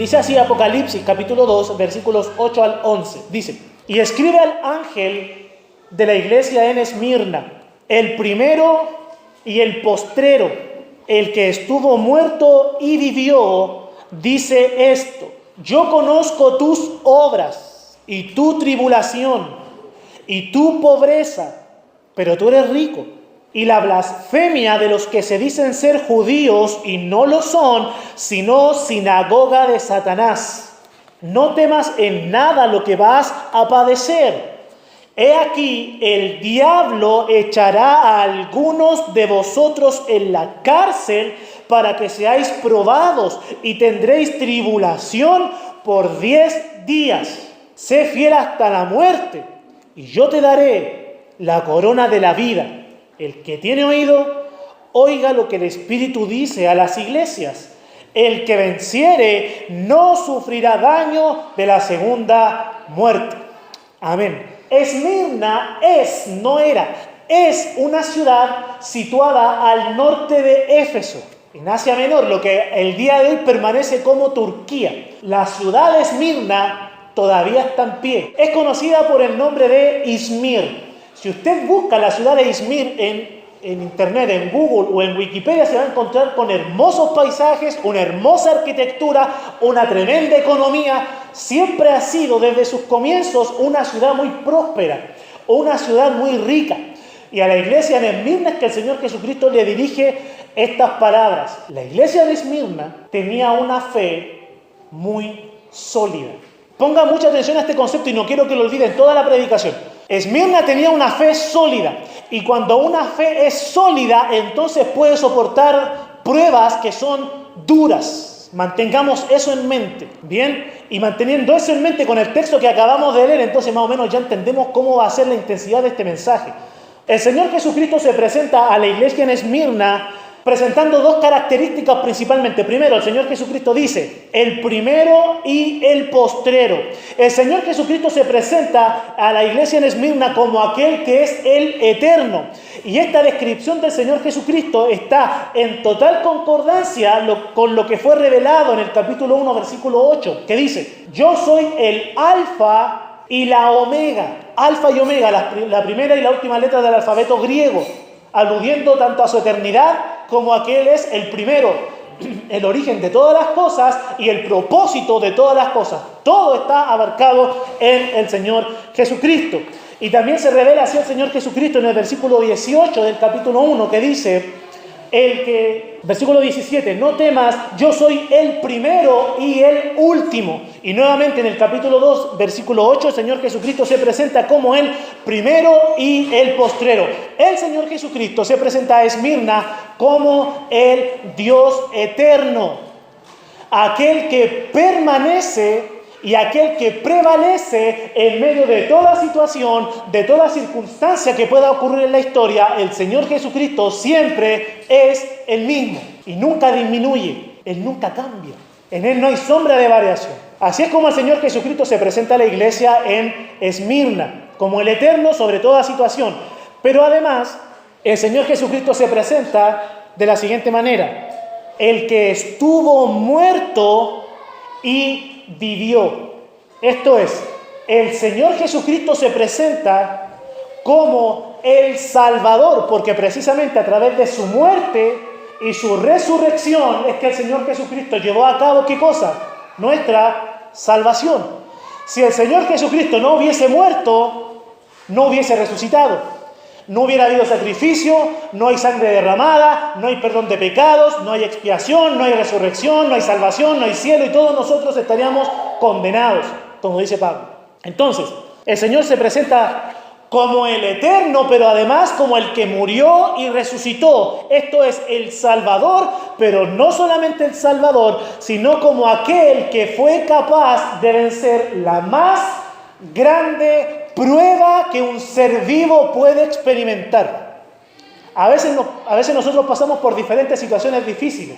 Dice así Apocalipsis, capítulo 2, versículos 8 al 11. Dice: y escribe al ángel de la iglesia en Esmirna, el primero y el postrero, el que estuvo muerto y vivió, dice esto: yo conozco tus obras y tu tribulación y tu pobreza, pero tú eres rico, y la blasfemia de los que se dicen ser judíos y no lo son, sino sinagoga de Satanás. No temas en nada lo que vas a padecer. He aquí, el diablo echará a algunos de vosotros en la cárcel para que seáis probados, y tendréis tribulación por 10 días. Sé fiel hasta la muerte, y yo te daré la corona de la vida. El que tiene oído, oiga lo que el Espíritu dice a las iglesias. El que venciere no sufrirá daño de la segunda muerte. Amén. Esmirna es una ciudad situada al norte de Éfeso, en Asia Menor, lo que el día de hoy permanece como Turquía. La ciudad de Esmirna todavía está en pie. Es conocida por el nombre de Izmir. Si usted busca la ciudad de Izmir en internet, en Google o en Wikipedia, se va a encontrar con hermosos paisajes, una hermosa arquitectura, una tremenda economía. Siempre ha sido desde sus comienzos una ciudad muy próspera, una ciudad muy rica. Y a la iglesia de Esmirna es que el Señor Jesucristo le dirige estas palabras. La iglesia de Esmirna tenía una fe muy sólida. Ponga mucha atención a este concepto y no quiero que lo olviden toda la predicación. Esmirna tenía una fe sólida, y cuando una fe es sólida, entonces puede soportar pruebas que son duras. Mantengamos eso en mente, ¿bien? Y manteniendo eso en mente con el texto que acabamos de leer, entonces más o menos ya entendemos cómo va a ser la intensidad de este mensaje. El Señor Jesucristo se presenta a la iglesia en Esmirna presentando dos características principalmente. Primero, el Señor Jesucristo dice: el primero y el postrero. El Señor Jesucristo se presenta a la iglesia en Esmirna como aquel que es el eterno. Y esta descripción del Señor Jesucristo está en total concordancia con lo que fue revelado en el capítulo 1, versículo 8, que dice: yo soy el alfa y la omega. Alfa y omega, la primera y la última letra del alfabeto griego, aludiendo tanto a su eternidad como a que Él es el primero, el origen de todas las cosas y el propósito de todas las cosas. Todo está abarcado en el Señor Jesucristo. Y también se revela así el Señor Jesucristo en el versículo 18 del capítulo 1, que dice, versículo 17, no temas, yo soy el primero y el último. Y nuevamente en el capítulo 2, versículo 8, el Señor Jesucristo se presenta como el primero y el postrero. El Señor Jesucristo se presenta a Esmirna como el Dios eterno, aquel que permanece y aquel que prevalece en medio de toda situación, de toda circunstancia que pueda ocurrir en la historia. El Señor Jesucristo siempre es el mismo y nunca disminuye, Él nunca cambia, en Él no hay sombra de variación. Así es como el Señor Jesucristo se presenta a la iglesia en Esmirna, como el eterno sobre toda situación. Pero además, el Señor Jesucristo se presenta de la siguiente manera: el que estuvo muerto y vivió. Esto es, el Señor Jesucristo se presenta como el Salvador, porque precisamente a través de su muerte y su resurrección es que el Señor Jesucristo llevó a cabo, ¿qué cosa? Nuestra salvación. Si el Señor Jesucristo no hubiese muerto, no hubiese resucitado. No hubiera habido sacrificio, no hay sangre derramada, no hay perdón de pecados, no hay expiación, no hay resurrección, no hay salvación, no hay cielo, y todos nosotros estaríamos condenados, como dice Pablo. Entonces, el Señor se presenta como el eterno, pero además como el que murió y resucitó. Esto es el Salvador, pero no solamente el Salvador, sino como aquel que fue capaz de vencer la más grande prueba que un ser vivo puede experimentar. A veces nosotros pasamos por diferentes situaciones difíciles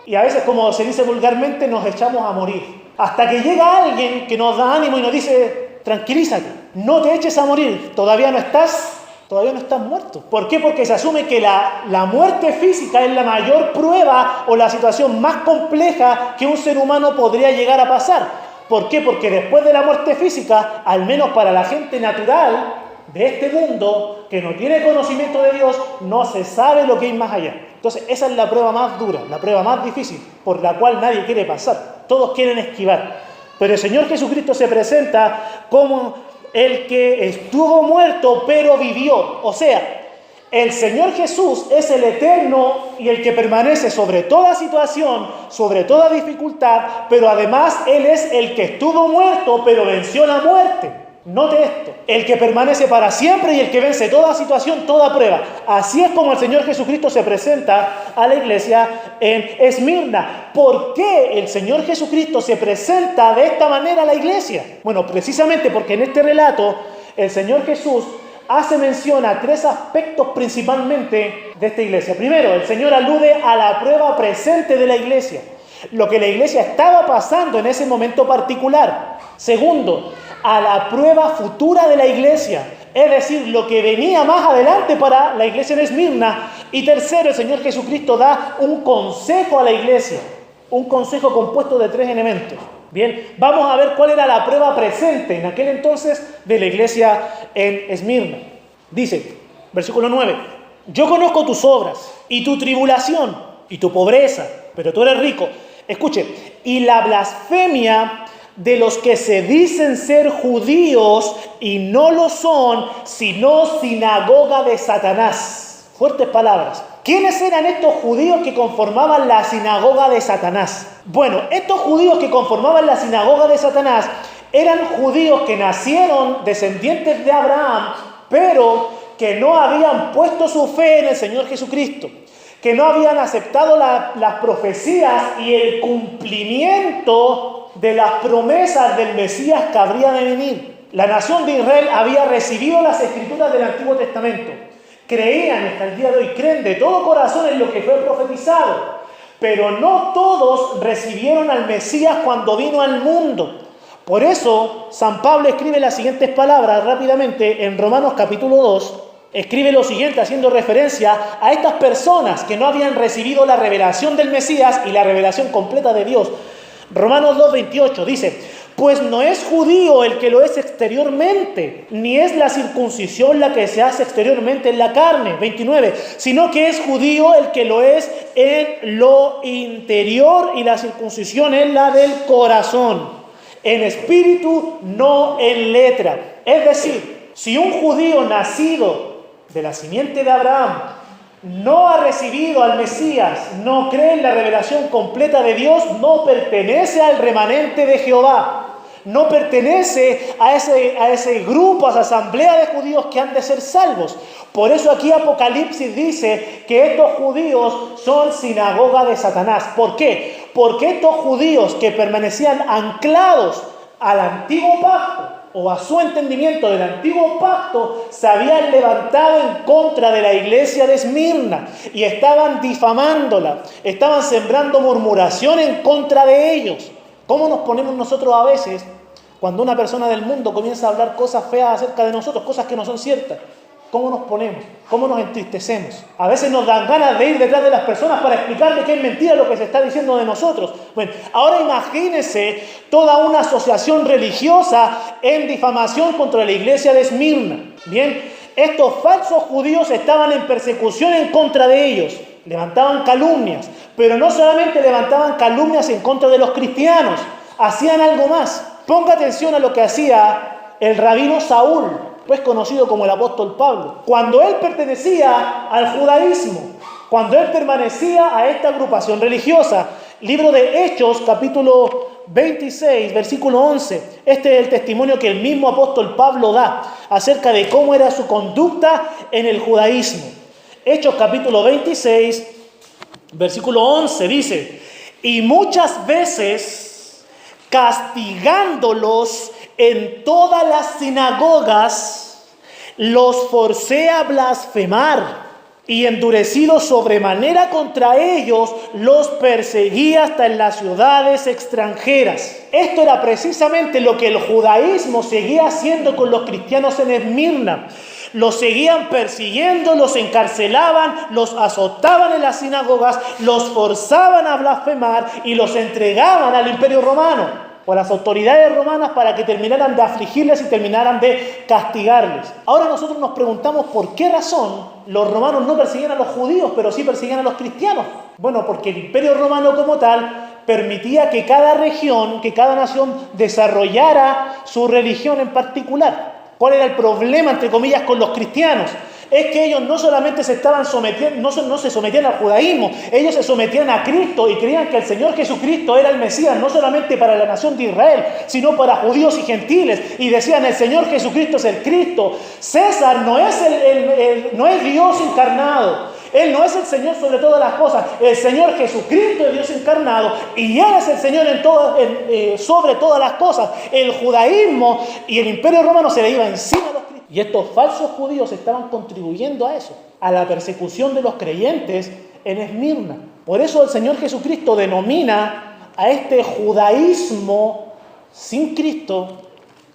y a veces, como se dice vulgarmente, nos echamos a morir. Hasta que llega alguien que nos da ánimo y nos dice: tranquilízate, no te eches a morir, todavía no estás Todavía no están muertos. ¿Por qué? Porque se asume que la muerte física es la mayor prueba o la situación más compleja que un ser humano podría llegar a pasar. ¿Por qué? Porque después de la muerte física, al menos para la gente natural de este mundo, que no tiene conocimiento de Dios, no se sabe lo que hay más allá. Entonces, esa es la prueba más dura, la prueba más difícil, por la cual nadie quiere pasar. Todos quieren esquivar. Pero el Señor Jesucristo se presenta como el que estuvo muerto, pero vivió. O sea, el Señor Jesús es el eterno y el que permanece sobre toda situación, sobre toda dificultad, pero además Él es el que estuvo muerto, pero venció la muerte. Note esto, el que permanece para siempre y el que vence toda situación, toda prueba. Así es como el Señor Jesucristo se presenta a la iglesia en Esmirna. ¿Por qué el Señor Jesucristo se presenta de esta manera a la iglesia? Bueno, precisamente porque en este relato el Señor Jesús hace mención a tres aspectos principalmente de esta iglesia. Primero, el Señor alude a la prueba presente de la iglesia, lo que la iglesia estaba pasando en ese momento particular. Segundo, a la prueba futura de la iglesia, es decir, lo que venía más adelante para la iglesia en Esmirna. Y tercero, el Señor Jesucristo da un consejo a la iglesia, un consejo compuesto de tres elementos. Bien, vamos a ver cuál era la prueba presente en aquel entonces de la iglesia en Esmirna. Dice, versículo 9, yo conozco tus obras y tu tribulación y tu pobreza, pero tú eres rico. Escuche, y la blasfemia de los que se dicen ser judíos y no lo son, sino sinagoga de Satanás. Fuertes palabras. ¿Quiénes eran estos judíos que conformaban la sinagoga de Satanás? Bueno, estos judíos que conformaban la sinagoga de Satanás eran judíos que nacieron descendientes de Abraham, pero que no habían puesto su fe en el Señor Jesucristo, que no habían aceptado las profecías y el cumplimiento de las promesas del Mesías que habría de venir. La nación de Israel había recibido las escrituras del Antiguo Testamento. Creían, hasta el día de hoy, creen de todo corazón en lo que fue profetizado. Pero no todos recibieron al Mesías cuando vino al mundo. Por eso, San Pablo escribe las siguientes palabras rápidamente en Romanos capítulo 2. Escribe lo siguiente haciendo referencia a estas personas que no habían recibido la revelación del Mesías y la revelación completa de Dios. Romanos 2:28 dice, pues no es judío el que lo es exteriormente, ni es la circuncisión la que se hace exteriormente en la carne, 29, sino que es judío el que lo es en lo interior y la circuncisión es la del corazón, en espíritu, no en letra. Es decir, si un judío nacido de la simiente de Abraham no ha recibido al Mesías, no cree en la revelación completa de Dios, no pertenece al remanente de Jehová, no pertenece a ese grupo, a esa asamblea de judíos que han de ser salvos. Por eso aquí Apocalipsis dice que estos judíos son sinagoga de Satanás. ¿Por qué? Porque estos judíos que permanecían anclados al antiguo pacto, o a su entendimiento del antiguo pacto, se habían levantado en contra de la iglesia de Esmirna y estaban difamándola, estaban sembrando murmuración en contra de ellos. ¿Cómo nos ponemos nosotros a veces cuando una persona del mundo comienza a hablar cosas feas acerca de nosotros, cosas que no son ciertas? ¿Cómo nos ponemos? ¿Cómo nos entristecemos? A veces nos dan ganas de ir detrás de las personas para explicarle que es mentira lo que se está diciendo de nosotros. Bueno, ahora imagínense toda una asociación religiosa en difamación contra la iglesia de Esmirna. Bien, estos falsos judíos estaban en persecución en contra de ellos. Levantaban calumnias, pero no solamente levantaban calumnias en contra de los cristianos, hacían algo más. Ponga atención a lo que hacía el rabino Saúl, pues conocido como el apóstol Pablo. Cuando él pertenecía al judaísmo, cuando él permanecía a esta agrupación religiosa, libro de Hechos, capítulo 26, versículo 11. Este es el testimonio que el mismo apóstol Pablo da acerca de cómo era su conducta en el judaísmo. Hechos, capítulo 26, versículo 11, dice, y muchas veces castigándolos en todas las sinagogas, los forcé a blasfemar y endurecidos sobremanera contra ellos, los perseguí hasta en las ciudades extranjeras. Esto era precisamente lo que el judaísmo seguía haciendo con los cristianos en Esmirna. Los seguían persiguiendo, los encarcelaban, los azotaban en las sinagogas, los forzaban a blasfemar y los entregaban al Imperio Romano o a las autoridades romanas para que terminaran de afligirles y terminaran de castigarles. Ahora nosotros nos preguntamos por qué razón los romanos no perseguían a los judíos, pero sí perseguían a los cristianos. Bueno, porque el Imperio Romano como tal permitía que cada región, que cada nación desarrollara su religión en particular. ¿Cuál era el problema, entre comillas, con los cristianos? Es que ellos no solamente se estaban sometiendo, no se sometían al judaísmo, ellos se sometían a Cristo y creían que el Señor Jesucristo era el Mesías, no solamente para la nación de Israel, sino para judíos y gentiles. Y decían, el Señor Jesucristo es el Cristo. César no es Dios encarnado. Él no es el Señor sobre todas las cosas. El Señor Jesucristo es Dios encarnado y Él es el Señor sobre todas las cosas. El judaísmo y el Imperio Romano se le iba encima a los cristianos. Y estos falsos judíos estaban contribuyendo a eso, a la persecución de los creyentes en Esmirna. Por eso el Señor Jesucristo denomina a este judaísmo sin Cristo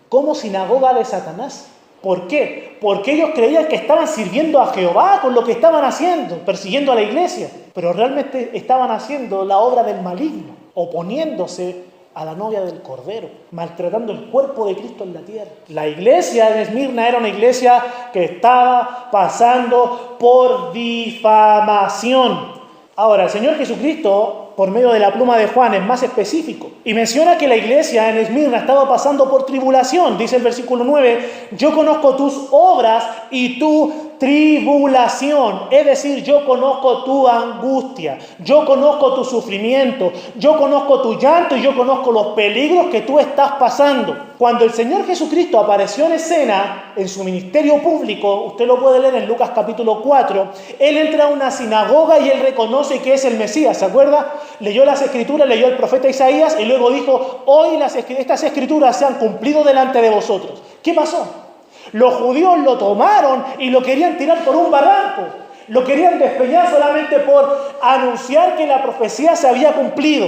como sinagoga de Satanás. ¿Por qué? Porque ellos creían que estaban sirviendo a Jehová con lo que estaban haciendo, persiguiendo a la iglesia, pero realmente estaban haciendo la obra del maligno, oponiéndose a la novia del Cordero, maltratando el cuerpo de Cristo en la tierra. La iglesia de Esmirna era una iglesia que estaba pasando por difamación. Ahora, el Señor Jesucristo, por medio de la pluma de Juan, es más específico y menciona que la iglesia en Esmirna estaba pasando por tribulación. Dice el versículo 9, yo conozco tus obras y tu tribulación, es decir, yo conozco tu angustia, yo conozco tu sufrimiento, yo conozco tu llanto y yo conozco los peligros que tú estás pasando. Cuando el Señor Jesucristo apareció en escena en su ministerio público, usted lo puede leer en Lucas capítulo 4, Él entra a una sinagoga y Él reconoce que es el Mesías, ¿se acuerda? Leyó las Escrituras, leyó el profeta Isaías y luego dijo, hoy estas Escrituras se han cumplido delante de vosotros. ¿Qué pasó? Los judíos lo tomaron y lo querían tirar por un barranco. Lo querían despeñar solamente por anunciar que la profecía se había cumplido.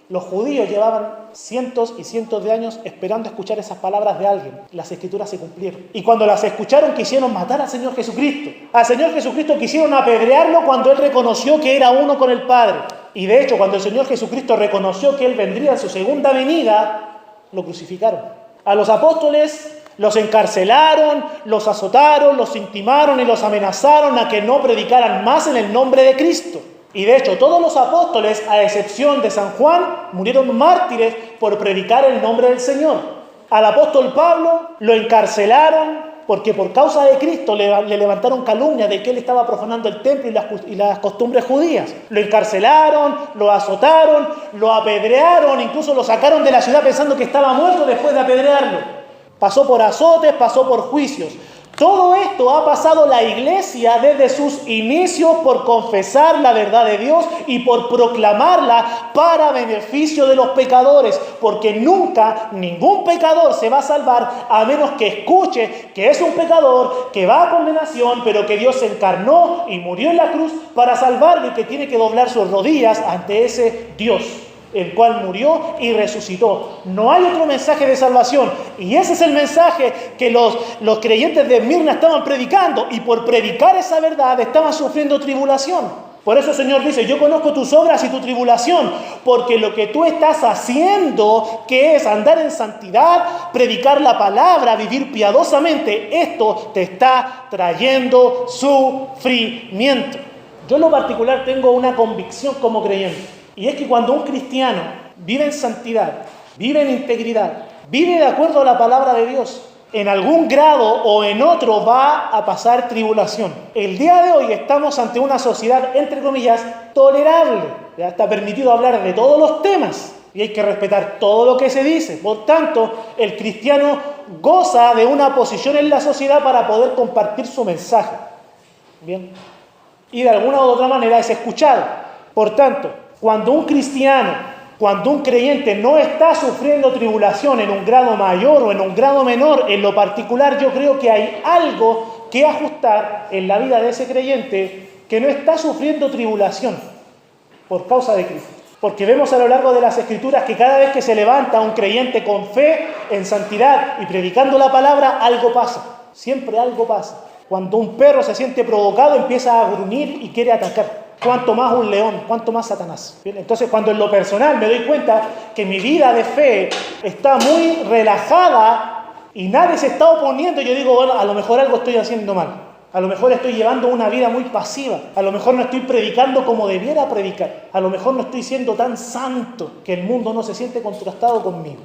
Los judíos llevaban cientos y cientos de años esperando escuchar esas palabras de alguien. Las Escrituras se cumplieron. Y cuando las escucharon quisieron matar al Señor Jesucristo. Al Señor Jesucristo quisieron apedrearlo cuando Él reconoció que era uno con el Padre. Y de hecho, cuando el Señor Jesucristo reconoció que Él vendría en su segunda venida, lo crucificaron. A los apóstoles los encarcelaron, los azotaron, los intimaron y los amenazaron a que no predicaran más en el nombre de Cristo. Y de hecho, todos los apóstoles, a excepción de San Juan, murieron mártires por predicar el nombre del Señor. Al apóstol Pablo lo encarcelaron porque por causa de Cristo le levantaron calumnia de que él estaba profanando el templo y las costumbres judías. Lo encarcelaron, lo azotaron, lo apedrearon, incluso lo sacaron de la ciudad pensando que estaba muerto después de apedrearlo. Pasó por azotes, pasó por juicios. Todo esto ha pasado la iglesia desde sus inicios por confesar la verdad de Dios y por proclamarla para beneficio de los pecadores, porque nunca ningún pecador se va a salvar a menos que escuche que es un pecador, que va a condenación, pero que Dios se encarnó y murió en la cruz para salvarlo y que tiene que doblar sus rodillas ante ese Dios, el cual murió y resucitó. No hay otro mensaje de salvación. Y ese es el mensaje que los creyentes de Esmirna estaban predicando. Y por predicar esa verdad estaban sufriendo tribulación. Por eso el Señor dice, yo conozco tus obras y tu tribulación. Porque lo que tú estás haciendo, que es andar en santidad, predicar la palabra, vivir piadosamente, esto te está trayendo sufrimiento. Yo en lo particular tengo una convicción como creyente. Y es que cuando un cristiano vive en santidad, vive en integridad, vive de acuerdo a la palabra de Dios, en algún grado o en otro va a pasar tribulación. El día de hoy estamos ante una sociedad, entre comillas, tolerable. Ya está permitido hablar de todos los temas y hay que respetar todo lo que se dice. Por tanto, el cristiano goza de una posición en la sociedad para poder compartir su mensaje. Bien. Y de alguna u otra manera es escuchado. Por tanto, cuando un cristiano, cuando un creyente no está sufriendo tribulación en un grado mayor o en un grado menor, en lo particular yo creo que hay algo que ajustar en la vida de ese creyente que no está sufriendo tribulación por causa de Cristo. Porque vemos a lo largo de las Escrituras que cada vez que se levanta un creyente con fe, en santidad y predicando la palabra, algo pasa. Siempre algo pasa. Cuando un perro se siente provocado, empieza a gruñir y quiere atacar. Cuanto más un león, cuanto más Satanás. Bien, entonces, cuando en lo personal me doy cuenta que mi vida de fe está muy relajada y nadie se está oponiendo, yo digo, bueno, a lo mejor algo estoy haciendo mal. A lo mejor estoy llevando una vida muy pasiva. A lo mejor no estoy predicando como debiera predicar. A lo mejor no estoy siendo tan santo que el mundo no se siente contrastado conmigo.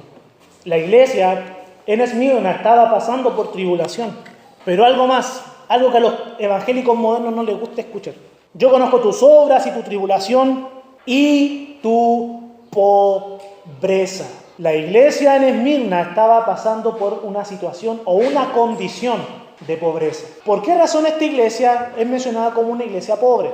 La iglesia en Esmirna estaba pasando por tribulación. Pero algo más, algo que a los evangélicos modernos no les gusta escuchar. Yo conozco tus obras y tu tribulación y tu pobreza. La iglesia en Esmirna estaba pasando por una situación o una condición de pobreza. ¿Por qué razón esta iglesia es mencionada como una iglesia pobre?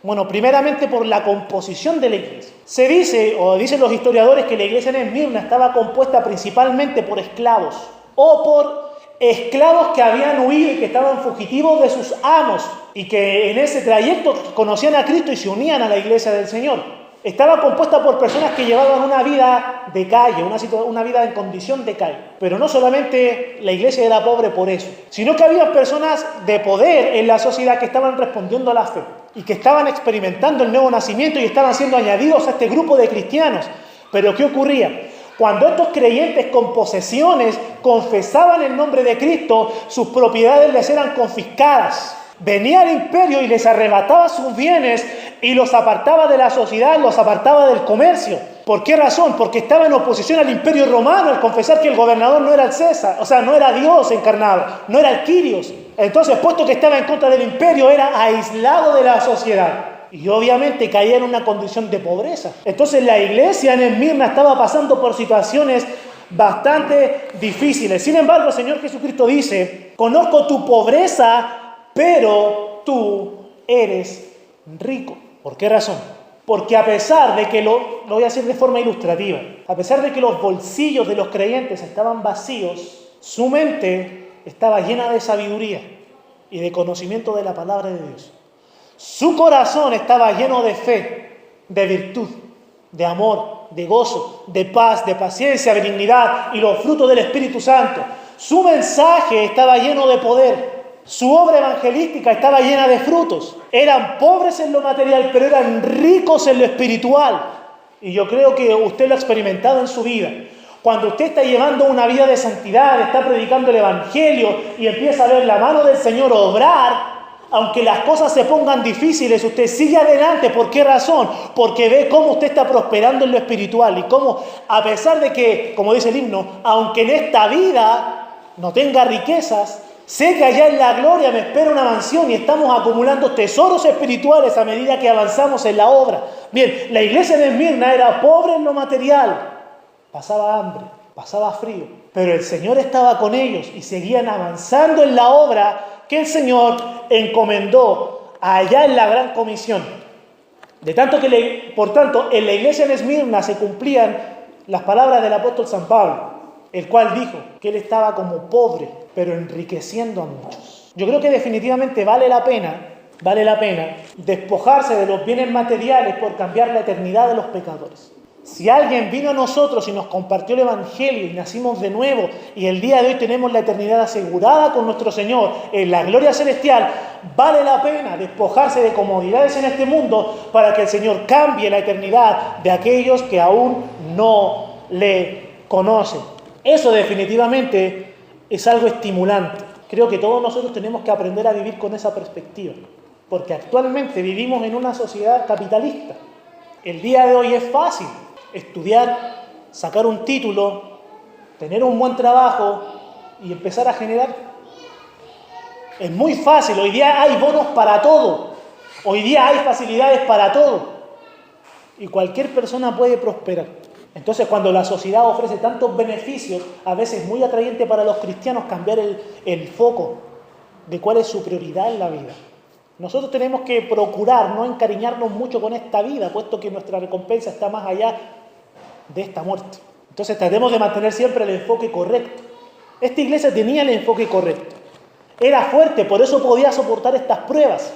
Bueno, primeramente por la composición de la iglesia. Se dice, o dicen los historiadores, que la iglesia en Esmirna estaba compuesta principalmente por esclavos o por esclavos que habían huido y que estaban fugitivos de sus amos y que en ese trayecto conocían a Cristo y se unían a la iglesia del Señor. Estaba compuesta por personas que llevaban una vida de calle, una vida en condición de calle. Pero no solamente la iglesia era pobre por eso, sino que había personas de poder en la sociedad que estaban respondiendo a la fe y que estaban experimentando el nuevo nacimiento y estaban siendo añadidos a este grupo de cristianos. Pero ¿qué ocurría? Cuando estos creyentes con posesiones confesaban el nombre de Cristo, sus propiedades les eran confiscadas. Venía el imperio y les arrebataba sus bienes y los apartaba de la sociedad, los apartaba del comercio. ¿Por qué razón? Porque estaba en oposición al imperio romano al confesar que el gobernador no era el César, o sea, no era Dios encarnado, no era el Quirios. Entonces, puesto que estaba en contra del imperio, era aislado de la sociedad. Y obviamente caía en una condición de pobreza. Entonces la iglesia en Esmirna estaba pasando por situaciones bastante difíciles. Sin embargo, el Señor Jesucristo dice: conozco tu pobreza, pero tú eres rico. ¿Por qué razón? Porque a pesar de que, lo voy a decir de forma ilustrativa, a pesar de que los bolsillos de los creyentes estaban vacíos, su mente estaba llena de sabiduría y de conocimiento de la palabra de Dios. Su corazón estaba lleno de fe, de virtud, de amor, de gozo, de paz, de paciencia, benignidad y los frutos del Espíritu Santo. Su mensaje estaba lleno de poder. Su obra evangelística estaba llena de frutos. Eran pobres en lo material, pero eran ricos en lo espiritual. Y yo creo que usted lo ha experimentado en su vida. Cuando usted está llevando una vida de santidad, está predicando el Evangelio y empieza a ver la mano del Señor obrar, aunque las cosas se pongan difíciles, usted sigue adelante. ¿Por qué razón? Porque ve cómo usted está prosperando en lo espiritual y cómo, a pesar de que, como dice el himno, aunque en esta vida no tenga riquezas, sé que allá en la gloria me espera una mansión y estamos acumulando tesoros espirituales a medida que avanzamos en la obra. Bien, la iglesia de Esmirna era pobre en lo material, pasaba hambre, pasaba frío, pero el Señor estaba con ellos y seguían avanzando en la obra que el Señor encomendó allá en la gran comisión. De tanto que, por tanto, en la iglesia de Esmirna se cumplían las palabras del apóstol San Pablo, el cual dijo que él estaba como pobre, pero enriqueciendo a muchos. Yo creo que definitivamente vale la pena despojarse de los bienes materiales por cambiar la eternidad de los pecadores. Si alguien vino a nosotros y nos compartió el Evangelio y nacimos de nuevo y el día de hoy tenemos la eternidad asegurada con nuestro Señor en la gloria celestial, vale la pena despojarse de comodidades en este mundo para que el Señor cambie la eternidad de aquellos que aún no le conocen. Eso definitivamente es algo estimulante. Creo que todos nosotros tenemos que aprender a vivir con esa perspectiva, porque actualmente vivimos en una sociedad capitalista. El día de hoy es fácil estudiar, sacar un título, tener un buen trabajo y empezar a generar. Es muy fácil, hoy día hay bonos para todo, hoy día hay facilidades para todo y cualquier persona puede prosperar. Entonces, cuando la sociedad ofrece tantos beneficios, a veces es muy atrayente para los cristianos cambiar el foco de cuál es su prioridad en la vida. Nosotros tenemos que procurar no encariñarnos mucho con esta vida, puesto que nuestra recompensa está más allá de esta muerte. Entonces tratemos de mantener siempre el enfoque correcto. Esta iglesia tenía el enfoque correcto. Era fuerte, por eso podía soportar estas pruebas.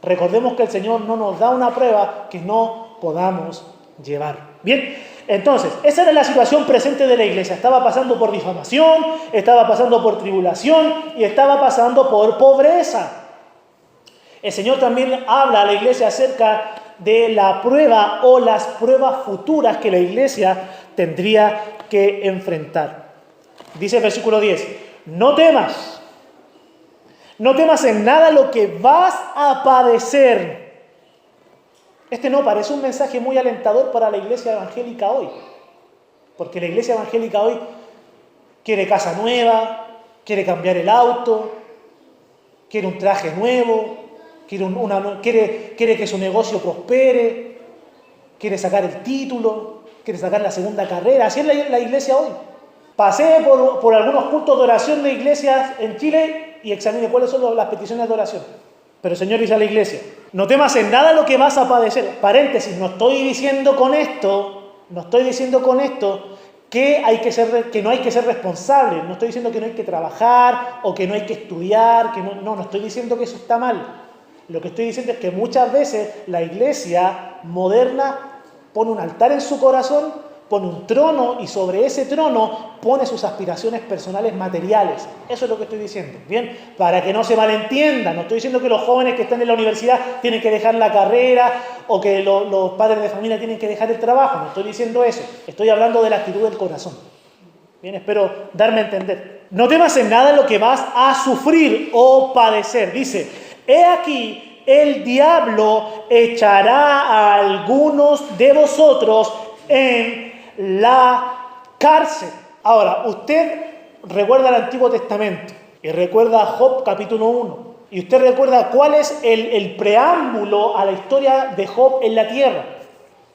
Recordemos que el Señor no nos da una prueba que no podamos llevar. Bien, Entonces, esa era la situación presente de la iglesia. Estaba pasando por difamación, estaba pasando por tribulación y estaba pasando por pobreza. El Señor también habla a la iglesia acerca de la prueba o las pruebas futuras que la iglesia tendría que enfrentar. Dice el versículo 10, no temas en nada lo que vas a padecer. Este no parece un mensaje muy alentador para la iglesia evangélica hoy, porque la iglesia evangélica hoy quiere casa nueva, quiere cambiar el auto, quiere un traje nuevo, quiere que su negocio prospere, quiere sacar el título, quiere sacar la segunda carrera. Así es la iglesia hoy. Pasé por algunos cultos de oración de iglesias en Chile y examiné cuáles son las peticiones de oración. Pero el Señor dice a la iglesia, no temas en nada lo que vas a padecer. Paréntesis, no estoy diciendo con esto que no hay que ser responsable. No estoy diciendo que no hay que trabajar o que no hay que estudiar. No estoy diciendo que eso está mal. Lo que estoy diciendo es que muchas veces la iglesia moderna pone un altar en su corazón, pone un trono y sobre ese trono pone sus aspiraciones personales materiales. Eso es lo que estoy diciendo, ¿bien? Para que no se malentienda. No estoy diciendo que los jóvenes que están en la universidad tienen que dejar la carrera o que los padres de familia tienen que dejar el trabajo. No estoy diciendo eso. Estoy hablando de la actitud del corazón. Bien, espero darme a entender. No temas en nada lo que vas a sufrir o padecer. Dice, he aquí, el diablo echará a algunos de vosotros en la cárcel. Ahora, usted recuerda el Antiguo Testamento y recuerda Job capítulo 1. Y usted recuerda cuál es el preámbulo a la historia de Job en la tierra.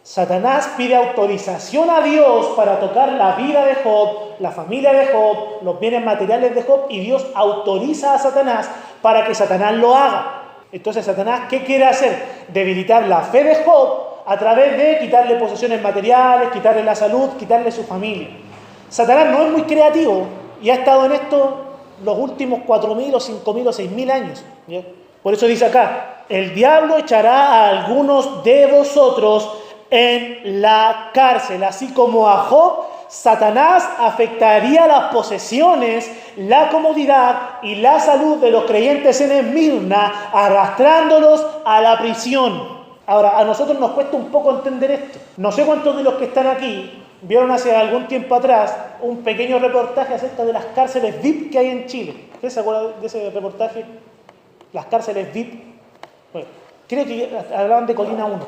Satanás pide autorización a Dios para tocar la vida de Job, la familia de Job, los bienes materiales de Job, y Dios autoriza a Satanás para que Satanás lo haga. Entonces, Satanás, ¿qué quiere hacer? Debilitar la fe de Job a través de quitarle posesiones materiales, quitarle la salud, quitarle su familia. Satanás no es muy creativo y ha estado en esto los últimos 4.000 o 5.000 o 6.000 años. ¿Ya? Por eso dice acá, el diablo echará a algunos de vosotros en la cárcel, así como a Job. Satanás afectaría las posesiones, la comodidad y la salud de los creyentes en Esmirna, arrastrándolos a la prisión. Ahora, a nosotros nos cuesta un poco entender esto. No sé cuántos de los que están aquí vieron hace algún tiempo atrás un pequeño reportaje acerca de las cárceles VIP que hay en Chile. ¿Ustedes se acuerdan de ese reportaje? Las cárceles VIP. Bueno, creo que hablaban de Colina 1.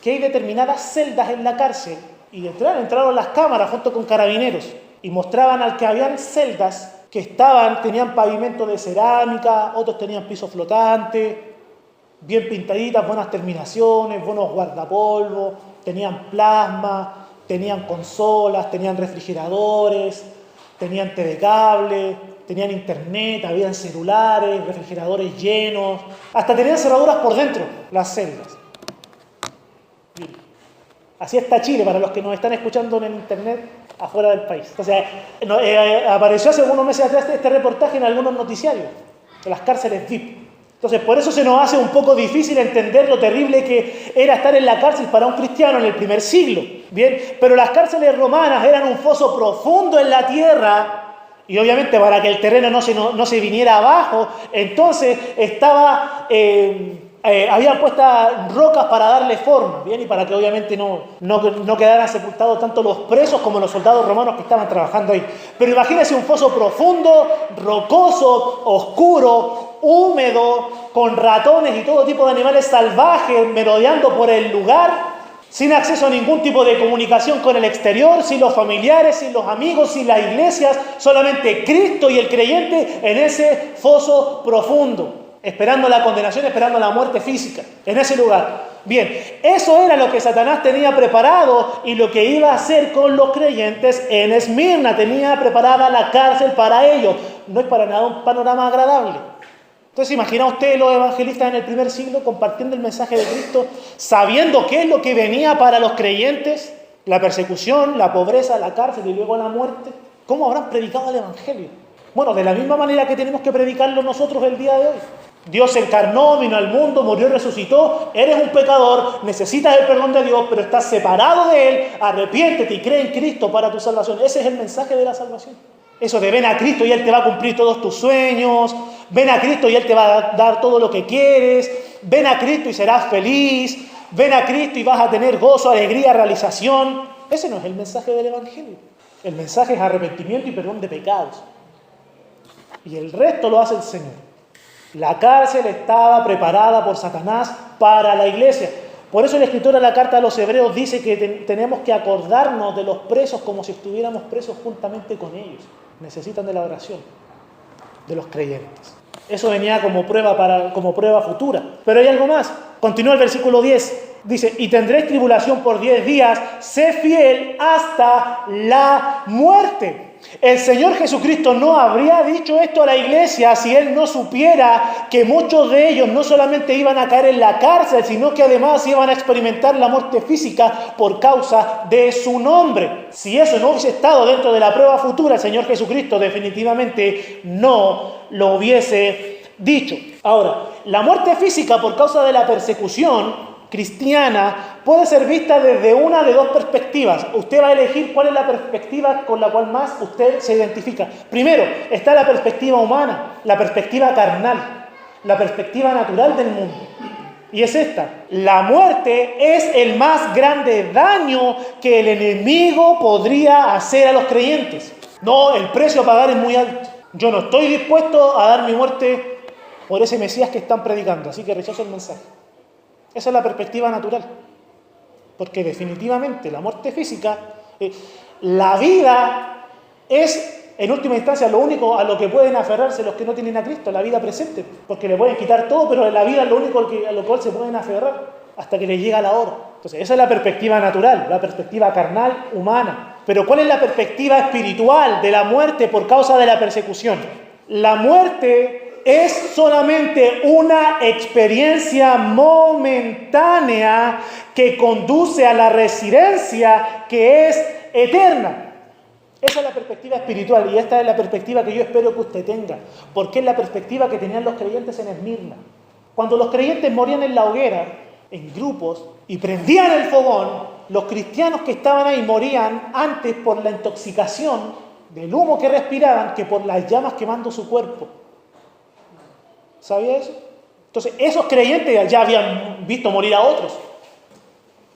Que hay determinadas celdas en la cárcel y entraron las cámaras junto con carabineros y mostraban al que habían celdas que tenían pavimento de cerámica, otros tenían piso flotante, bien pintaditas, buenas terminaciones, buenos guardapolvos, tenían plasma, tenían consolas, tenían refrigeradores, tenían TV cable, tenían internet, habían celulares, refrigeradores llenos, hasta tenían cerraduras por dentro las celdas. Así está Chile, para los que nos están escuchando en el internet afuera del país. Entonces, apareció hace algunos meses atrás este reportaje en algunos noticiarios de las cárceles VIP. Entonces, por eso se nos hace un poco difícil entender lo terrible que era estar en la cárcel para un cristiano en el primer siglo. Bien, pero las cárceles romanas eran un foso profundo en la tierra. Y obviamente para que el terreno no se viniera abajo, entonces habían puestas rocas para darle forma, ¿bien? Y para que obviamente no quedaran sepultados tanto los presos como los soldados romanos que estaban trabajando ahí. Pero imagínense un foso profundo, rocoso, oscuro, húmedo, con ratones y todo tipo de animales salvajes merodeando por el lugar, sin acceso a ningún tipo de comunicación con el exterior, sin los familiares, sin los amigos, sin las iglesias, solamente Cristo y el creyente en ese foso profundo, esperando la condenación, esperando la muerte física, en ese lugar. Bien, eso era lo que Satanás tenía preparado y lo que iba a hacer con los creyentes en Esmirna. Tenía preparada la cárcel para ellos. No es para nada un panorama agradable. Entonces, imagina usted los evangelistas en el primer siglo compartiendo el mensaje de Cristo, sabiendo qué es lo que venía para los creyentes, la persecución, la pobreza, la cárcel y luego la muerte. ¿Cómo habrán predicado el evangelio? Bueno, de la misma manera que tenemos que predicarlo nosotros el día de hoy. Dios se encarnó, vino al mundo, murió y resucitó. Eres un pecador, necesitas el perdón de Dios, pero estás separado de Él. Arrepiéntete y cree en Cristo para tu salvación. Ese es el mensaje de la salvación. Eso de ven a Cristo y Él te va a cumplir todos tus sueños. Ven a Cristo y Él te va a dar todo lo que quieres. Ven a Cristo y serás feliz. Ven a Cristo y vas a tener gozo, alegría, realización. Ese no es el mensaje del Evangelio. El mensaje es arrepentimiento y perdón de pecados. Y el resto lo hace el Señor. La cárcel estaba preparada por Satanás para la iglesia. Por eso el escritor de la carta a los Hebreos dice que tenemos que acordarnos de los presos como si estuviéramos presos juntamente con ellos. Necesitan de la oración de los creyentes. Eso venía como prueba futura. Pero hay algo más. Continúa el versículo 10. Dice, y tendréis tribulación por 10 días, sé fiel hasta la muerte. El Señor Jesucristo no habría dicho esto a la iglesia si Él no supiera que muchos de ellos no solamente iban a caer en la cárcel, sino que además iban a experimentar la muerte física por causa de su nombre. Si eso no hubiese estado dentro de la prueba futura, el Señor Jesucristo definitivamente no lo hubiese dicho. Ahora, la muerte física por causa de la persecución cristiana puede ser vista desde una de dos perspectivas. Usted va a elegir cuál es la perspectiva con la cual más usted se identifica. Primero, está la perspectiva humana, la perspectiva carnal, la perspectiva natural del mundo. Y es esta: la muerte es el más grande daño que el enemigo podría hacer a los creyentes. No, el precio a pagar es muy alto. Yo no estoy dispuesto a dar mi muerte por ese Mesías que están predicando, así que rechazo el mensaje. Esa es la perspectiva natural, porque definitivamente la muerte física, la vida es en última instancia lo único a lo que pueden aferrarse los que no tienen a Cristo, la vida presente, porque le pueden quitar todo, pero la vida es lo único a lo cual se pueden aferrar hasta que les llega la hora. Entonces esa es la perspectiva natural, la perspectiva carnal, humana. Pero ¿cuál es la perspectiva espiritual de la muerte por causa de la persecución? La muerte es solamente una experiencia momentánea que conduce a la residencia que es eterna. Esa es la perspectiva espiritual y esta es la perspectiva que yo espero que usted tenga, porque es la perspectiva que tenían los creyentes en Esmirna. Cuando los creyentes morían en la hoguera, en grupos, y prendían el fogón, los cristianos que estaban ahí morían antes por la intoxicación del humo que respiraban que por las llamas quemando su cuerpo. ¿Sabía eso? Entonces, esos creyentes ya habían visto morir a otros.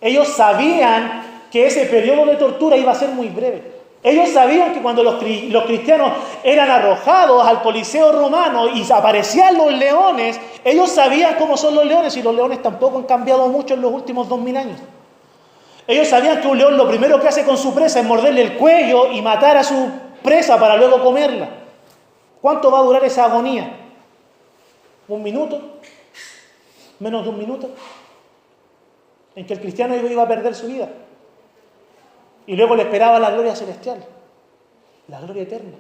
Ellos sabían que ese periodo de tortura iba a ser muy breve. Ellos sabían que cuando los cristianos eran arrojados al Coliseo romano y aparecían los leones, ellos sabían cómo son los leones, y los leones tampoco han cambiado mucho en los últimos 2000 años. Ellos sabían que un león lo primero que hace con su presa es morderle el cuello y matar a su presa para luego comerla. ¿Cuánto va a durar esa agonía? ¿1 minuto? ¿Menos de 1 minuto? En que el cristiano iba a perder su vida. Y luego le esperaba la gloria celestial, la gloria eterna.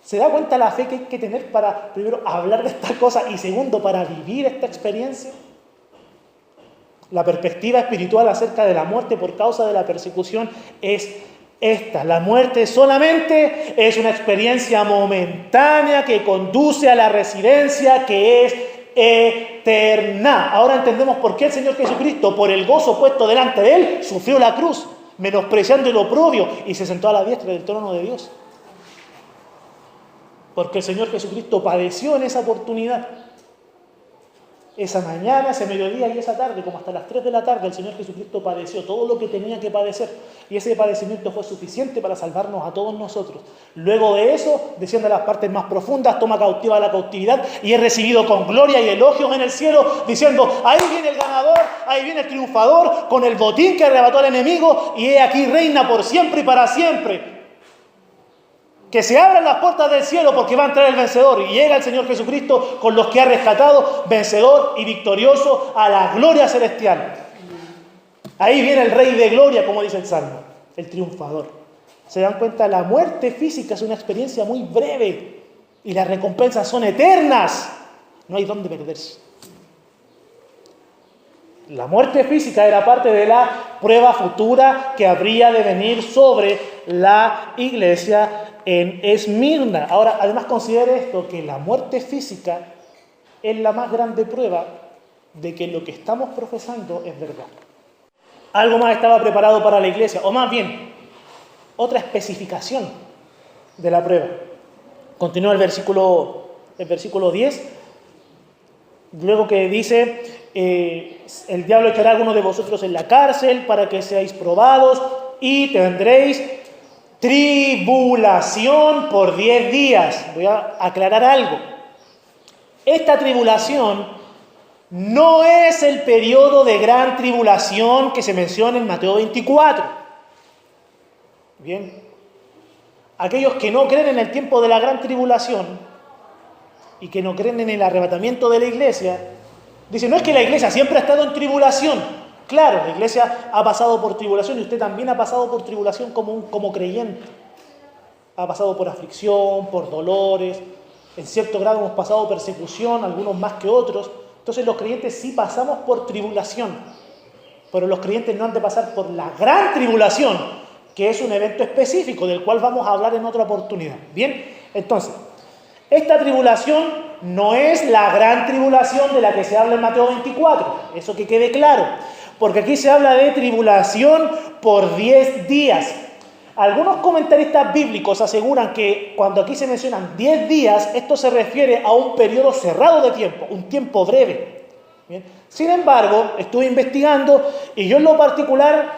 ¿Se da cuenta la fe que hay que tener para, primero, hablar de estas cosas y segundo, para vivir esta experiencia? La perspectiva espiritual acerca de la muerte por causa de la persecución es esta: la muerte solamente es una experiencia momentánea que conduce a la residencia que es eterna. Ahora entendemos por qué el Señor Jesucristo, por el gozo puesto delante de Él, sufrió la cruz, menospreciando el oprobio, y se sentó a la diestra del trono de Dios. Porque el Señor Jesucristo padeció en esa oportunidad. Esa mañana, ese mediodía y esa tarde, como hasta las 3 de la tarde, el Señor Jesucristo padeció todo lo que tenía que padecer. Y ese padecimiento fue suficiente para salvarnos a todos nosotros. Luego de eso, desciende a las partes más profundas, toma cautiva la cautividad y es recibido con gloria y elogios en el cielo, diciendo: ahí viene el ganador, ahí viene el triunfador, con el botín que arrebató al enemigo, y he aquí reina por siempre y para siempre. Que se abran las puertas del cielo, porque va a entrar el vencedor, y llega el Señor Jesucristo con los que ha rescatado, vencedor y victorioso, a la gloria celestial. Ahí viene el Rey de Gloria, como dice el Salmo, el triunfador. ¿Se dan cuenta? La muerte física es una experiencia muy breve y las recompensas son eternas. No hay dónde perderse. La muerte física era parte de la prueba futura que habría de venir sobre la iglesia en Esmirna. Ahora, además, considere esto, que la muerte física es la más grande prueba de que lo que estamos profesando es verdad. Algo más estaba preparado para la iglesia, o más bien, otra especificación de la prueba. Continúa el versículo 10, luego que dice, el diablo echará a algunos de vosotros en la cárcel para que seáis probados y tendréis tribulación por 10 días. Voy a aclarar algo. Esta tribulación no es el periodo de gran tribulación que se menciona en Mateo 24. Bien, aquellos que no creen en el tiempo de la gran tribulación y que no creen en el arrebatamiento de la iglesia, dicen, no es que la iglesia siempre ha estado en tribulación. Claro, la iglesia ha pasado por tribulación y usted también ha pasado por tribulación como creyente. Ha pasado por aflicción, por dolores, en cierto grado hemos pasado persecución, algunos más que otros. Entonces los creyentes sí pasamos por tribulación, pero los creyentes no han de pasar por la gran tribulación, que es un evento específico del cual vamos a hablar en otra oportunidad. Bien, entonces, esta tribulación no es la gran tribulación de la que se habla en Mateo 24, eso que quede claro, porque aquí se habla de tribulación por 10 días. Algunos comentaristas bíblicos aseguran que cuando aquí se mencionan 10 días, esto se refiere a un periodo cerrado de tiempo, un tiempo breve. Bien. Sin embargo, estuve investigando y yo en lo particular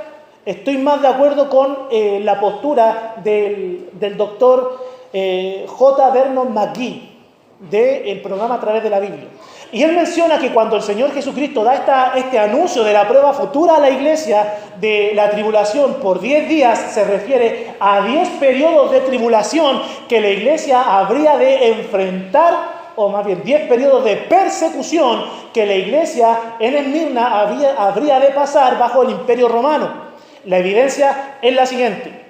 estoy más de acuerdo con la postura del doctor J. Vernon McGee del programa A Través de la Biblia. Y él menciona que cuando el Señor Jesucristo da este anuncio de la prueba futura a la iglesia de la tribulación por 10 días, se refiere a 10 periodos de tribulación que la iglesia habría de enfrentar, o más bien 10 periodos de persecución que la iglesia en Esmirna habría de pasar bajo el Imperio Romano. La evidencia es la siguiente.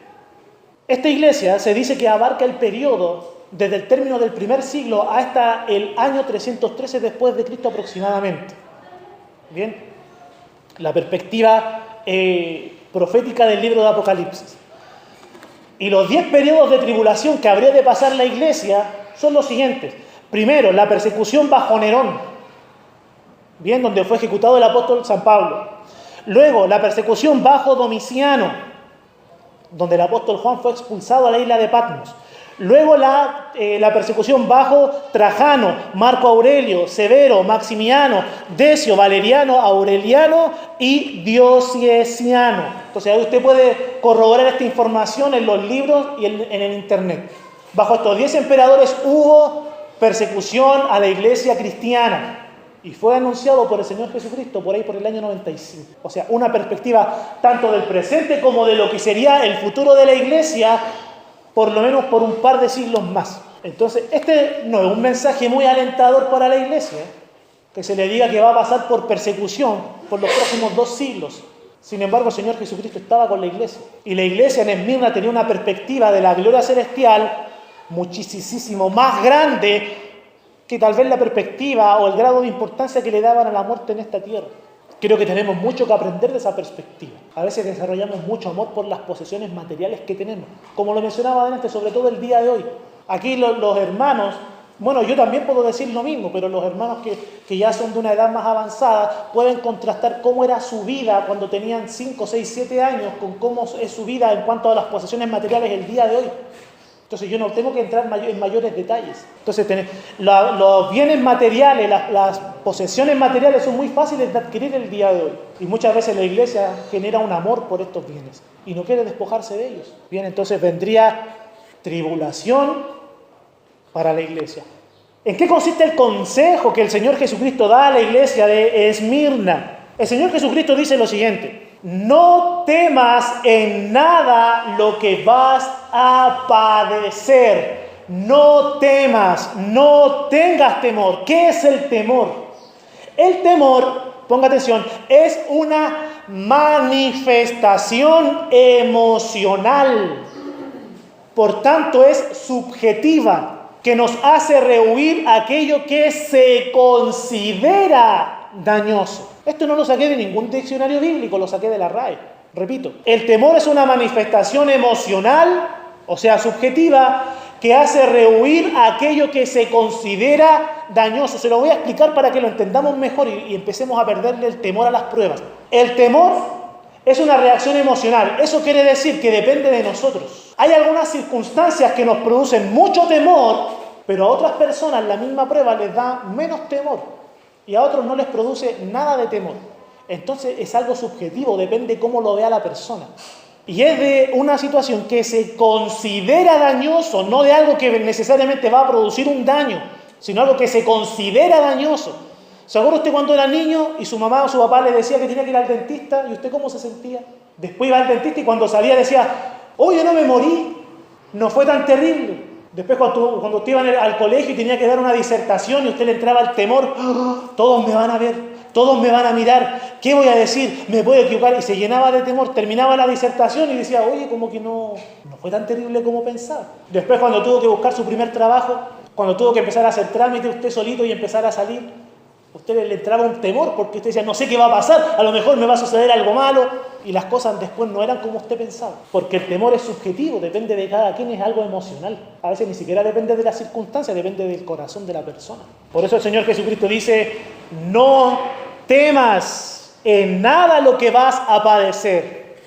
Esta iglesia se dice que abarca el periodo desde el término del primer siglo hasta el año 313 después de Cristo aproximadamente. Bien, la perspectiva profética del libro de Apocalipsis. Y los 10 periodos de tribulación que habría de pasar la iglesia son los siguientes. Primero, la persecución bajo Nerón, bien, donde fue ejecutado el apóstol San Pablo. Luego, la persecución bajo Domiciano, donde el apóstol Juan fue expulsado a la isla de Patmos. Luego la persecución bajo Trajano, Marco Aurelio, Severo, Maximiano, Decio, Valeriano, Aureliano y Diocleciano. Entonces ahí usted puede corroborar esta información en los libros y en el internet. Bajo estos 10 emperadores hubo persecución a la iglesia cristiana y fue anunciado por el Señor Jesucristo por ahí por el año 95. O sea, una perspectiva tanto del presente como de lo que sería el futuro de la iglesia, por lo menos por un par de siglos más. Entonces, este no es un mensaje muy alentador para la iglesia, que se le diga que va a pasar por persecución por los próximos 2 siglos. Sin embargo, el Señor Jesucristo estaba con la iglesia. Y la iglesia en Esmirna tenía una perspectiva de la gloria celestial muchísimo más grande que tal vez la perspectiva o el grado de importancia que le daban a la muerte en esta tierra. Creo que tenemos mucho que aprender de esa perspectiva. A veces desarrollamos mucho amor por las posesiones materiales que tenemos. Como lo mencionaba antes, sobre todo el día de hoy. Aquí los hermanos, bueno, yo también puedo decir lo mismo, pero los hermanos que ya son de una edad más avanzada pueden contrastar cómo era su vida cuando tenían 5, 6, 7 años con cómo es su vida en cuanto a las posesiones materiales el día de hoy. Entonces yo no tengo que entrar en mayores detalles. Entonces los bienes materiales, las posesiones materiales son muy fáciles de adquirir el día de hoy. Y muchas veces la iglesia genera un amor por estos bienes y no quiere despojarse de ellos. Bien, entonces vendría tribulación para la iglesia. ¿En qué consiste el consejo que el Señor Jesucristo da a la iglesia de Esmirna? El Señor Jesucristo dice lo siguiente: no temas en nada lo que vas a padecer. No temas, no tengas temor. ¿Qué es el temor? El temor, ponga atención, es una manifestación emocional. Por tanto, es subjetiva, que nos hace rehuir aquello que se considera dañoso. Esto no lo saqué de ningún diccionario bíblico, lo saqué de la RAE. Repito, el temor es una manifestación emocional, o sea, subjetiva, que hace rehuir aquello que se considera dañoso. Se lo voy a explicar para que lo entendamos mejor y empecemos a perderle el temor a las pruebas. El temor es una reacción emocional. Eso quiere decir que depende de nosotros. Hay algunas circunstancias que nos producen mucho temor, pero a otras personas la misma prueba les da menos temor y a otros no les produce nada de temor. Entonces es algo subjetivo, depende cómo lo vea la persona. Y es de una situación que se considera dañoso, no de algo que necesariamente va a producir un daño, sino algo que se considera dañoso. ¿Se acuerda usted cuando era niño y su mamá o su papá le decía que tenía que ir al dentista? ¿Y usted cómo se sentía? Después iba al dentista y cuando salía decía, oye, no me morí, no fue tan terrible. Después cuando usted iba al colegio y tenía que dar una disertación y usted le entraba el temor, ¡oh! Todos me van a ver, todos me van a mirar, ¿qué voy a decir? Me puedo equivocar, y se llenaba de temor, terminaba la disertación y decía, oye, como que no fue tan terrible como pensaba. Después cuando tuvo que buscar su primer trabajo, cuando tuvo que empezar a hacer trámite usted solito y empezar a salir, usted le entraba un temor porque usted decía, no sé qué va a pasar, a lo mejor me va a suceder algo malo, y las cosas después no eran como usted pensaba. Porque el temor es subjetivo, depende de cada quien, es algo emocional. A veces ni siquiera depende de las circunstancias, depende del corazón de la persona. Por eso el Señor Jesucristo dice, no temas en nada lo que vas a padecer.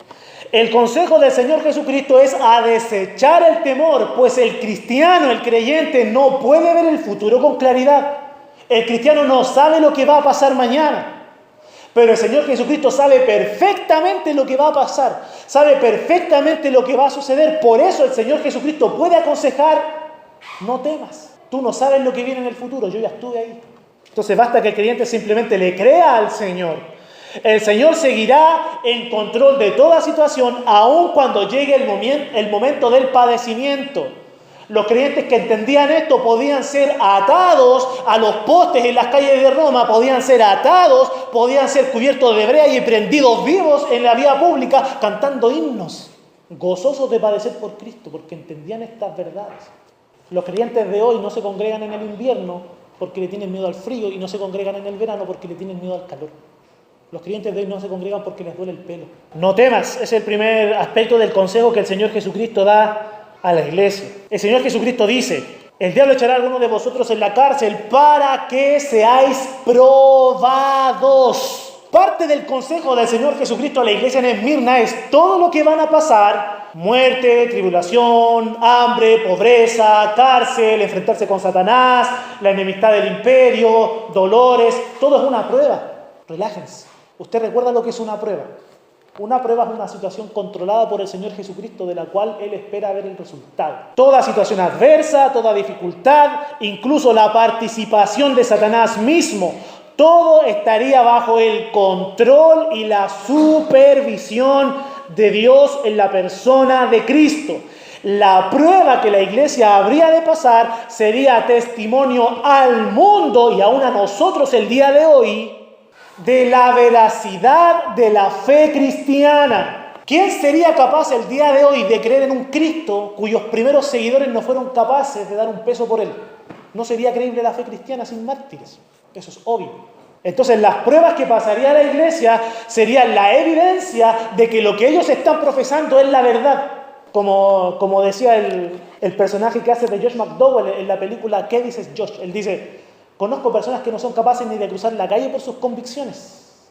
El consejo del Señor Jesucristo es a desechar el temor, pues el cristiano, el creyente, no puede ver el futuro con claridad. El cristiano no sabe lo que va a pasar mañana. Pero el Señor Jesucristo sabe perfectamente lo que va a pasar, sabe perfectamente lo que va a suceder. Por eso el Señor Jesucristo puede aconsejar, no temas. Tú no sabes lo que viene en el futuro, yo ya estuve ahí. Entonces basta que el creyente simplemente le crea al Señor. El Señor seguirá en control de toda situación, aun cuando llegue el momento del padecimiento. Los creyentes que entendían esto podían ser atados a los postes en las calles de Roma, podían ser atados, podían ser cubiertos de brea y prendidos vivos en la vía pública cantando himnos, gozosos de padecer por Cristo, porque entendían estas verdades. Los creyentes de hoy no se congregan en el invierno porque le tienen miedo al frío y no se congregan en el verano porque le tienen miedo al calor. Los creyentes de hoy no se congregan porque les duele el pelo. No temas, es el primer aspecto del consejo que el Señor Jesucristo da a la iglesia. El Señor Jesucristo dice, el diablo echará a algunos de vosotros en la cárcel para que seáis probados. Parte del consejo del Señor Jesucristo a la iglesia en Esmirna es todo lo que van a pasar: muerte, tribulación, hambre, pobreza, cárcel, enfrentarse con Satanás, la enemistad del imperio, dolores. Todo es una prueba. Relájense. ¿Usted recuerda lo que es una prueba? Una prueba es una situación controlada por el Señor Jesucristo de la cual Él espera ver el resultado. Toda situación adversa, toda dificultad, incluso la participación de Satanás mismo, todo estaría bajo el control y la supervisión de Dios en la persona de Cristo. La prueba que la iglesia habría de pasar sería testimonio al mundo y aún a nosotros el día de hoy de la veracidad de la fe cristiana. ¿Quién sería capaz el día de hoy de creer en un Cristo cuyos primeros seguidores no fueron capaces de dar un peso por Él? No sería creíble la fe cristiana sin mártires. Eso es obvio. Entonces las pruebas que pasaría la iglesia serían la evidencia de que lo que ellos están profesando es la verdad. Como decía el personaje que hace de Josh McDowell en la película ¿Qué dices, Josh? Él dice: conozco personas que no son capaces ni de cruzar la calle por sus convicciones,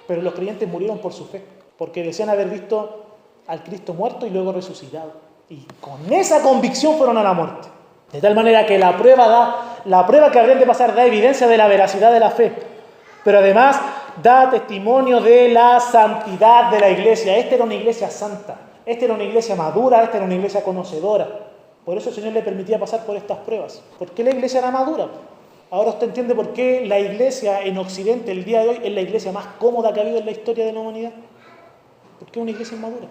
pero los creyentes murieron por su fe, porque decían haber visto al Cristo muerto y luego resucitado. Y con esa convicción fueron a la muerte. De tal manera que la prueba que habrían de pasar da evidencia de la veracidad de la fe, pero además da testimonio de la santidad de la iglesia. Esta era una iglesia santa, esta era una iglesia madura, esta era una iglesia conocedora. Por eso el Señor le permitía pasar por estas pruebas. ¿Por qué la iglesia era madura? Ahora usted entiende por qué la iglesia en Occidente el día de hoy es la iglesia más cómoda que ha habido en la historia de la humanidad. Porque es una iglesia inmadura.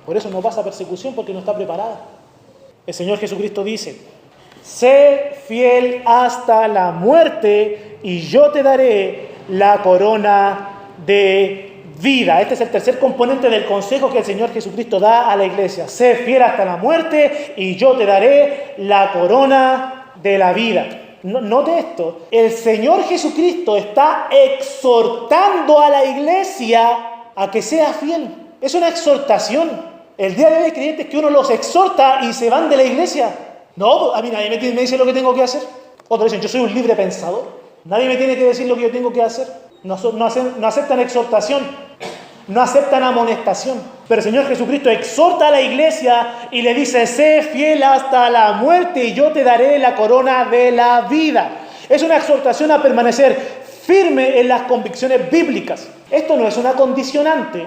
Por eso no pasa persecución, porque no está preparada. El Señor Jesucristo dice: sé fiel hasta la muerte y yo te daré la corona de vida. Este es el tercer componente del consejo que el Señor Jesucristo da a la iglesia. Sé fiel hasta la muerte y yo te daré la corona de la vida. Note esto, el Señor Jesucristo está exhortando a la iglesia a que sea fiel. Es una exhortación. El día de hoy hay creyentes que uno los exhorta y se van de la iglesia. No, a mí nadie me dice lo que tengo que hacer. Otros dicen, yo soy un libre pensador. Nadie me tiene que decir lo que yo tengo que hacer. No aceptan exhortación, no aceptan amonestación. Pero el Señor Jesucristo exhorta a la iglesia y le dice, sé fiel hasta la muerte y yo te daré la corona de la vida. Es una exhortación a permanecer firme en las convicciones bíblicas. Esto no es una condicionante.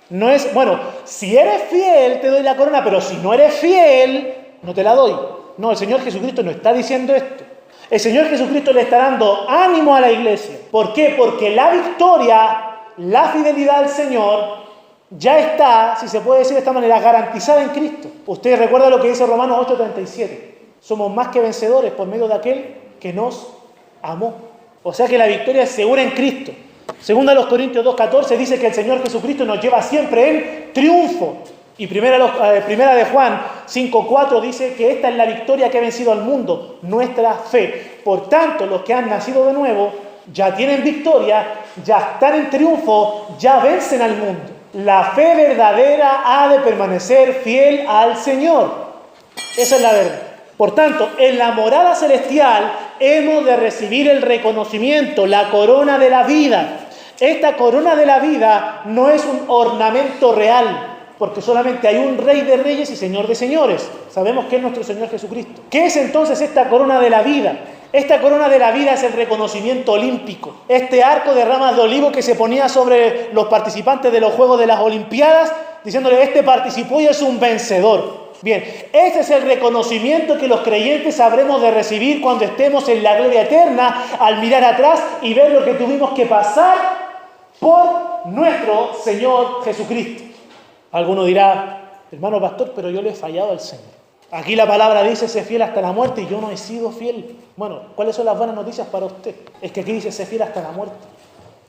No es, bueno, si eres fiel te doy la corona, pero si no eres fiel, no te la doy. No, el Señor Jesucristo no está diciendo esto. El Señor Jesucristo le está dando ánimo a la iglesia. ¿Por qué? Porque la victoria, la fidelidad al Señor, ya está, si se puede decir de esta manera, garantizada en Cristo. Ustedes recuerdan lo que dice Romanos 8:37. Somos más que vencedores por medio de aquel que nos amó. O sea que la victoria es segura en Cristo. Segunda a los Corintios 2:14 dice que el Señor Jesucristo nos lleva siempre en triunfo. Y primera de Juan 5:4 dice que esta es la victoria que ha vencido al mundo, nuestra fe. Por tanto, los que han nacido de nuevo ya tienen victoria, ya están en triunfo, ya vencen al mundo. La fe verdadera ha de permanecer fiel al Señor. Esa es la verdad. Por tanto, en la morada celestial hemos de recibir el reconocimiento, la corona de la vida. Esta corona de la vida no es un ornamento real, porque solamente hay un Rey de Reyes y Señor de Señores. Sabemos que es nuestro Señor Jesucristo. ¿Qué es entonces esta corona de la vida? Esta corona de la vida es el reconocimiento olímpico. Este arco de ramas de olivo que se ponía sobre los participantes de los Juegos de las Olimpiadas, diciéndole, este participó y es un vencedor. Bien, ese es el reconocimiento que los creyentes habremos de recibir cuando estemos en la gloria eterna, al mirar atrás y ver lo que tuvimos que pasar por nuestro Señor Jesucristo. Alguno dirá, hermano pastor, pero yo le he fallado al Señor. Aquí la palabra dice, sé fiel hasta la muerte y yo no he sido fiel. Bueno, ¿cuáles son las buenas noticias para usted? Es que aquí dice, sé fiel hasta la muerte.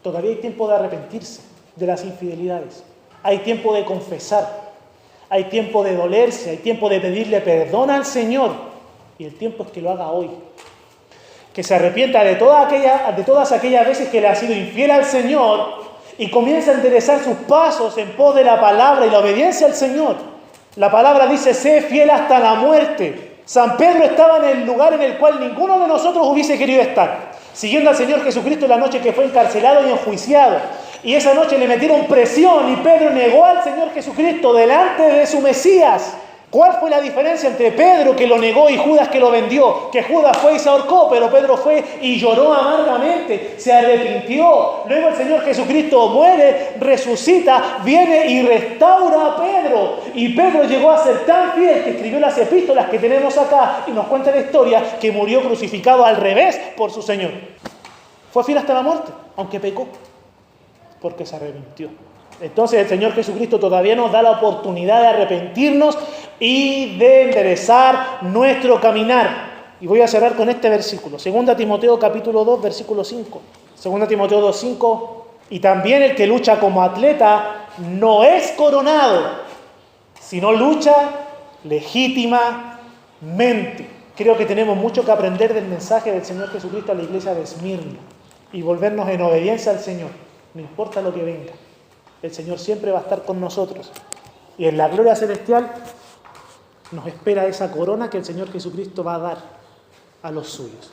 Todavía hay tiempo de arrepentirse de las infidelidades. Hay tiempo de confesar. Hay tiempo de dolerse. Hay tiempo de pedirle perdón al Señor. Y el tiempo es que lo haga hoy. Que se arrepienta de todas aquellas veces que le ha sido infiel al Señor y comienza a enderezar sus pasos en pos de la palabra y la obediencia al Señor. La palabra dice, sé fiel hasta la muerte. San Pedro estaba en el lugar en el cual ninguno de nosotros hubiese querido estar, siguiendo al Señor Jesucristo en la noche que fue encarcelado y enjuiciado. Y esa noche le metieron presión y Pedro negó al Señor Jesucristo delante de su Mesías. ¿Cuál fue la diferencia entre Pedro que lo negó y Judas que lo vendió? Que Judas fue y se ahorcó, pero Pedro fue y lloró amargamente, se arrepintió. Luego el Señor Jesucristo muere, resucita, viene y restaura a Pedro. Y Pedro llegó a ser tan fiel que escribió las epístolas que tenemos acá y nos cuenta la historia que murió crucificado al revés por su Señor. Fue fiel hasta la muerte, aunque pecó, porque se arrepintió. Entonces el Señor Jesucristo todavía nos da la oportunidad de arrepentirnos y de enderezar nuestro caminar. Y voy a cerrar con este versículo. 2 Timoteo capítulo 2, versículo 5. 2 Timoteo 2, 5. Y también el que lucha como atleta no es coronado, sino lucha legítimamente. Creo que tenemos mucho que aprender del mensaje del Señor Jesucristo a la iglesia de Esmirna y volvernos en obediencia al Señor. No importa lo que venga. El Señor siempre va a estar con nosotros. Y en la gloria celestial nos espera esa corona que el Señor Jesucristo va a dar a los suyos.